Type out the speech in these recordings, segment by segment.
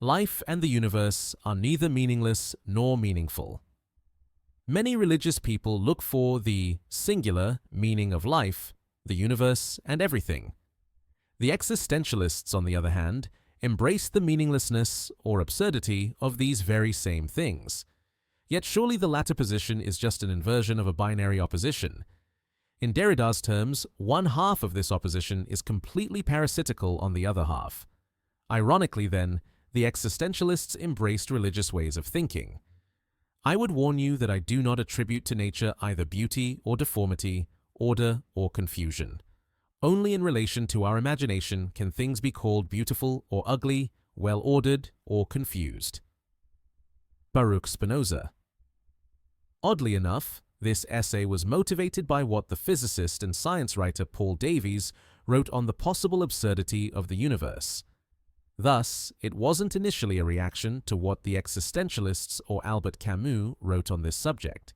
Life and the universe are neither meaningless nor meaningful. Many religious people look for the singular meaning of life, the universe, and everything. The existentialists, on the other hand, embrace the meaninglessness or absurdity of these very same things. Yet surely the latter position is just an inversion of a binary opposition. In Derrida's terms, one half of this opposition is completely parasitical on the other half. Ironically, then, the existentialists embraced religious ways of thinking. I would warn you that I do not attribute to nature either beauty or deformity, order or confusion. Only in relation to our imagination can things be called beautiful or ugly, well-ordered or confused. Baruch Spinoza. Oddly enough, this essay was motivated by what the physicist and science writer Paul Davies wrote on the possible absurdity of the universe. Thus, it wasn't initially a reaction to what the existentialists or Albert Camus wrote on this subject.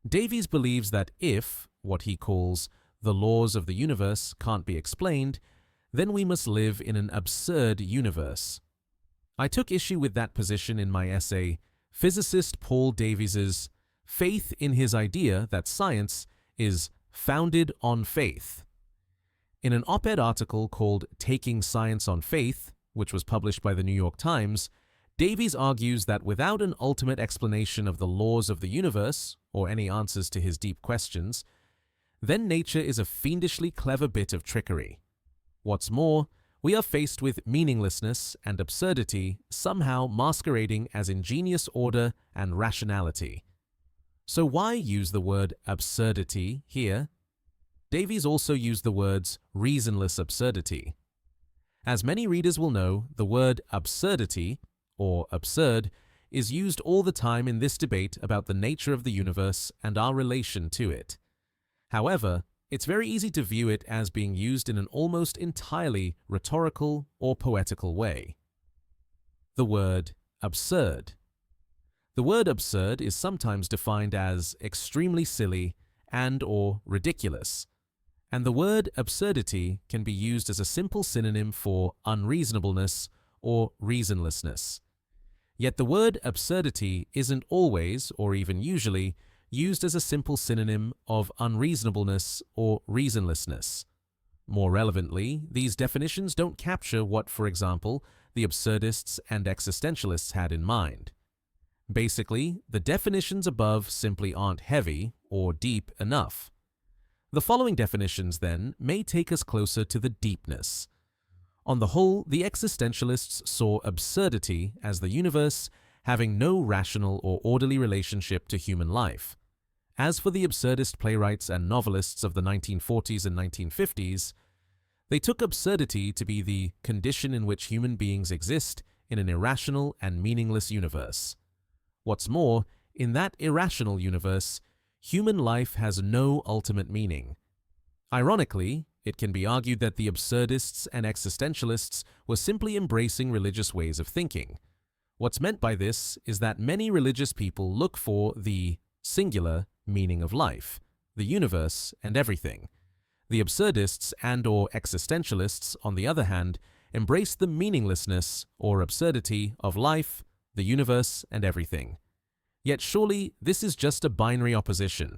Davies believes that if, what he calls, the laws of the universe can't be explained, then we must live in an absurd universe. I took issue with that position in my essay, Physicist Paul Davies's Faith in His Idea That Science is Founded on Faith. In an op-ed article called Taking Science on Faith, which was published by the New York Times, Davies argues that without an ultimate explanation of the laws of the universe, or any answers to his deep questions, then nature is a fiendishly clever bit of trickery. What's more, we are faced with meaninglessness and absurdity somehow masquerading as ingenious order and rationality. So why use the word absurdity here? Davies also used the words reasonless absurdity. As many readers will know, the word absurdity, or absurd, is used all the time in this debate about the nature of the universe and our relation to it. However, it's very easy to view it as being used in an almost entirely rhetorical or poetical way. The word absurd. The word absurd is sometimes defined as extremely silly and/or ridiculous, and the word absurdity can be used as a simple synonym for unreasonableness or reasonlessness. Yet the word absurdity isn't always, or even usually, used as a simple synonym of unreasonableness or reasonlessness. More relevantly, these definitions don't capture what, for example, the absurdists and existentialists had in mind. Basically, the definitions above simply aren't heavy or deep enough. The following definitions, then, may take us closer to the deepness. On the whole, the existentialists saw absurdity as the universe having no rational or orderly relationship to human life. As for the absurdist playwrights and novelists of the 1940s and 1950s, they took absurdity to be the condition in which human beings exist in an irrational and meaningless universe. What's more, in that irrational universe, human life has no ultimate meaning. Ironically, it can be argued that the absurdists and existentialists were simply embracing religious ways of thinking. What's meant by this is that many religious people look for the singular meaning of life, the universe, and everything. The absurdists and/or existentialists, on the other hand, embrace the meaninglessness or absurdity of life, the universe, and everything. Yet surely this is just a binary opposition.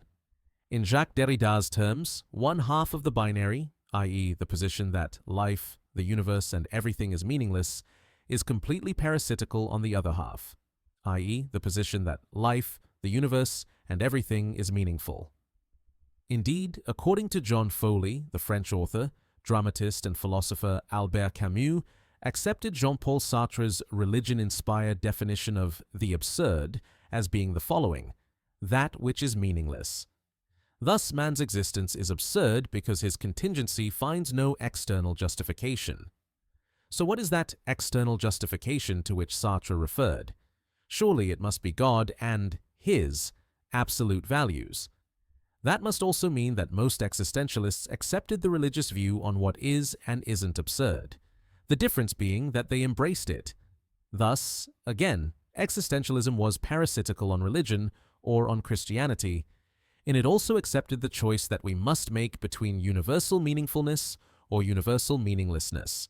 In Jacques Derrida's terms, one half of the binary, i.e. the position that life, the universe, and everything is meaningless, is completely parasitical on the other half, i.e. the position that life, the universe, and everything is meaningful. Indeed, according to John Foley, the French author, dramatist, and philosopher Albert Camus accepted Jean-Paul Sartre's religion-inspired definition of the absurd as being the following: that which is meaningless. Thus, man's existence is absurd because his contingency finds no external justification. So what is that external justification to which Sartre referred? Surely it must be God and his absolute values. That must also mean that most existentialists accepted the religious view on what is and isn't absurd, the difference being that they embraced it. Thus, again, existentialism was parasitical on religion or on Christianity, and it also accepted the choice that we must make between universal meaningfulness or universal meaninglessness.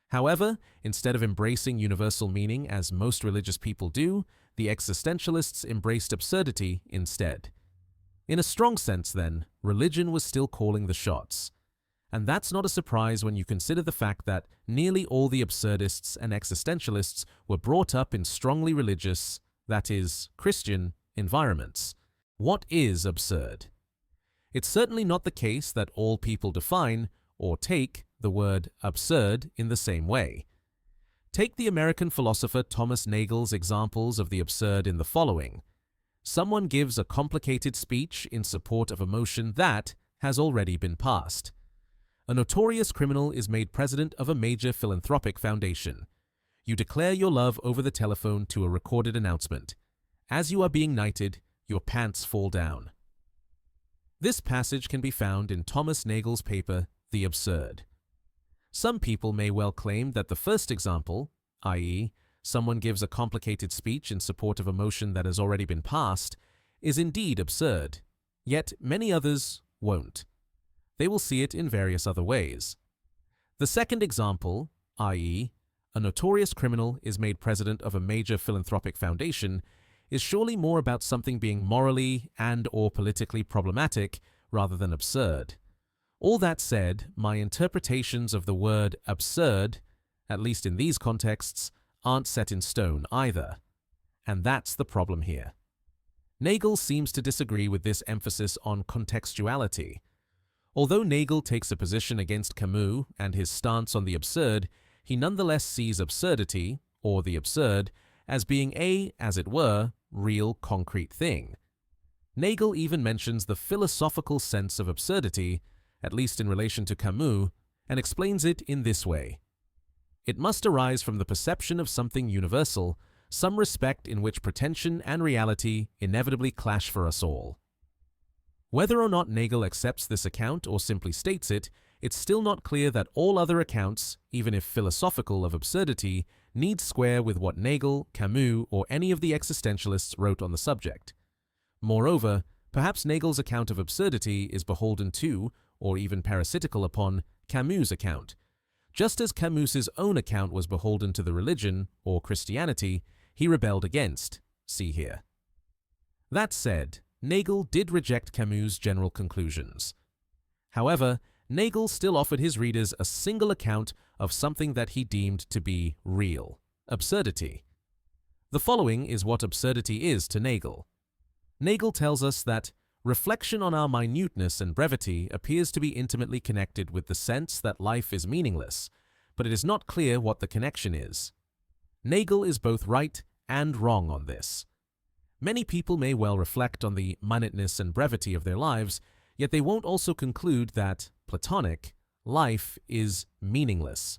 However, instead of embracing universal meaning as most religious people do, the existentialists embraced absurdity instead. In a strong sense, then, religion was still calling the shots. And that's not a surprise when you consider the fact that nearly all the absurdists and existentialists were brought up in strongly religious, that is, Christian, environments. What is absurd? It's certainly not the case that all people define or take the word absurd in the same way. Take the American philosopher Thomas Nagel's examples of the absurd in the following. Someone gives a complicated speech in support of a motion that has already been passed. A notorious criminal is made president of a major philanthropic foundation. You declare your love over the telephone to a recorded announcement. As you are being knighted, your pants fall down. This passage can be found in Thomas Nagel's paper, The Absurd. Some people may well claim that the first example, i.e., someone gives a complicated speech in support of a motion that has already been passed, is indeed absurd, yet many others won't. They will see it in various other ways. The second example, i.e., a notorious criminal is made president of a major philanthropic foundation, is surely more about something being morally and/or politically problematic rather than absurd. All that said, my interpretations of the word absurd, at least in these contexts, aren't set in stone either. And that's the problem here. Nagel seems to disagree with this emphasis on contextuality. Although Nagel takes a position against Camus and his stance on the absurd, he nonetheless sees absurdity, or the absurd, as being a, as it were, real concrete thing. Nagel even mentions the philosophical sense of absurdity, at least in relation to Camus, and explains it in this way. It must arise from the perception of something universal, some respect in which pretension and reality inevitably clash for us all. Whether or not Nagel accepts this account or simply states it, it's still not clear that all other accounts, even if philosophical, of absurdity, need square with what Nagel, Camus, or any of the existentialists wrote on the subject. Moreover, perhaps Nagel's account of absurdity is beholden to, or even parasitical upon, Camus' account. Just as Camus's own account was beholden to the religion, or Christianity, he rebelled against. See here. That said, Nagel did reject Camus' general conclusions. However, Nagel still offered his readers a single account of something that he deemed to be real: absurdity. The following is what absurdity is to Nagel. Nagel tells us that reflection on our minuteness and brevity appears to be intimately connected with the sense that life is meaningless, but it is not clear what the connection is. Nagel is both right and wrong on this. Many people may well reflect on the minuteness and brevity of their lives, yet they won't also conclude that, Platonic, life is meaningless.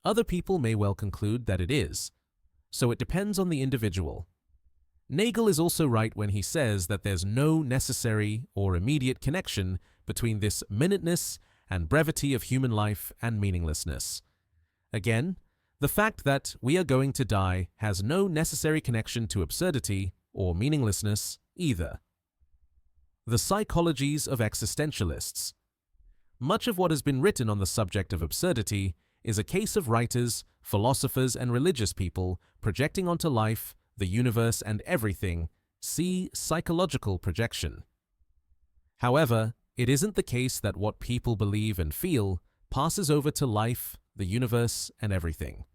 Other people may well conclude that it is. So it depends on the individual. Nagel is also right when he says that there's no necessary or immediate connection between this minuteness and brevity of human life and meaninglessness. Again, the fact that we are going to die has no necessary connection to absurdity or meaninglessness either. The psychologies of existentialists. Much of what has been written on the subject of absurdity is a case of writers, philosophers, and religious people projecting onto life, the universe, and everything, see psychological projection. However, it isn't the case that what people believe and feel passes over to life, the universe, and everything.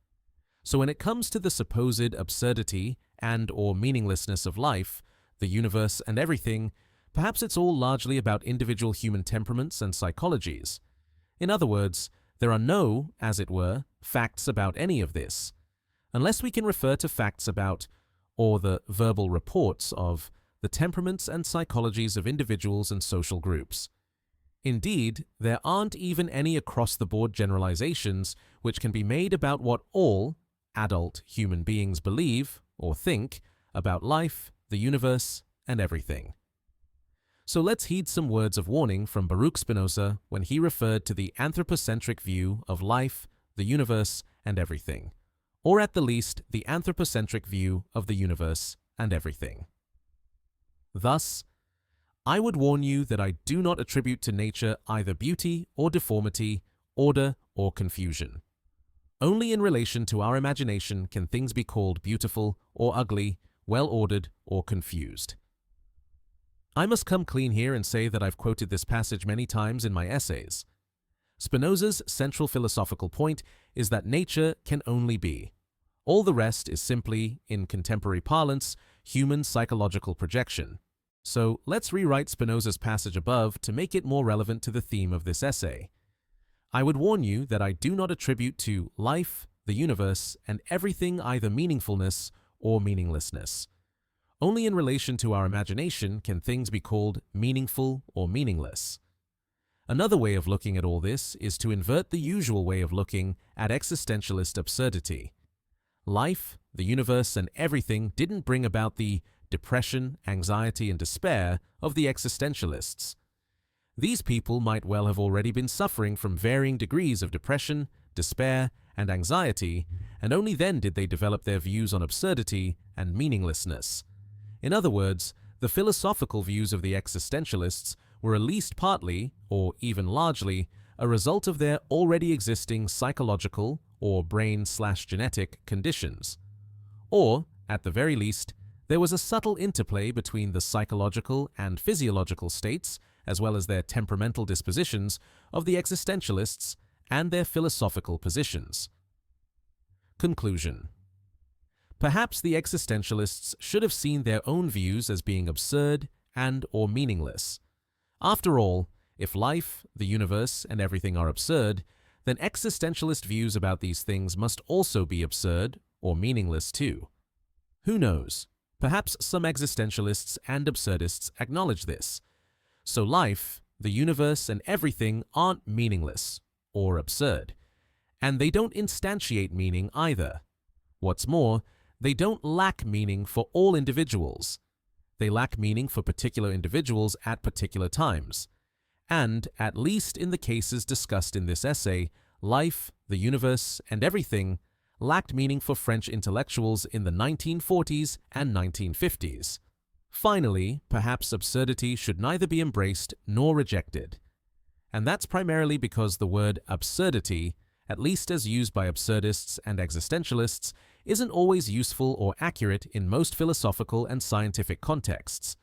So when it comes to the supposed absurdity and/or meaninglessness of life, the universe, and everything, perhaps it's all largely about individual human temperaments and psychologies. In other words, there are no, as it were, facts about any of this, unless we can refer to facts about, or the verbal reports of, the temperaments and psychologies of individuals and social groups. Indeed, there aren't even any across-the-board generalizations which can be made about what all adult human beings believe or think about life, the universe, and everything. So let's heed some words of warning from Baruch Spinoza when he referred to the anthropocentric view of life, the universe, and everything, or at the least the anthropocentric view of the universe and everything. Thus, I would warn you that I do not attribute to nature either beauty or deformity, order or confusion. Only in relation to our imagination can things be called beautiful or ugly, well-ordered or confused. I must come clean here and say that I've quoted this passage many times in my essays. Spinoza's central philosophical point is that nature can only be. All the rest is simply, in contemporary parlance, human psychological projection. So let's rewrite Spinoza's passage above to make it more relevant to the theme of this essay. I would warn you that I do not attribute to life, the universe, and everything either meaningfulness or meaninglessness. Only in relation to our imagination can things be called meaningful or meaningless. Another way of looking at all this is to invert the usual way of looking at existentialist absurdity. Life, the universe, and everything didn't bring about the depression, anxiety, and despair of the existentialists. These people might well have already been suffering from varying degrees of depression, despair, and anxiety, and only then did they develop their views on absurdity and meaninglessness. In other words, the philosophical views of the existentialists were at least partly, or even largely, a result of their already existing psychological or brain/genetic conditions. Or, at the very least, there was a subtle interplay between the psychological and physiological states, as well as their temperamental dispositions, of the existentialists and their philosophical positions. Conclusion. Perhaps the existentialists should have seen their own views as being absurd and/or meaningless. After all, if life, the universe, and everything are absurd, then existentialist views about these things must also be absurd or meaningless too. Who knows? Perhaps some existentialists and absurdists acknowledge this. So life, the universe, and everything aren't meaningless or absurd. And they don't instantiate meaning either. What's more, they don't lack meaning for all individuals. They lack meaning for particular individuals at particular times. And, at least in the cases discussed in this essay, life, the universe, and everything lacked meaning for French intellectuals in the 1940s and 1950s. Finally, perhaps absurdity should neither be embraced nor rejected. And that's primarily because the word absurdity, at least as used by absurdists and existentialists, isn't always useful or accurate in most philosophical and scientific contexts.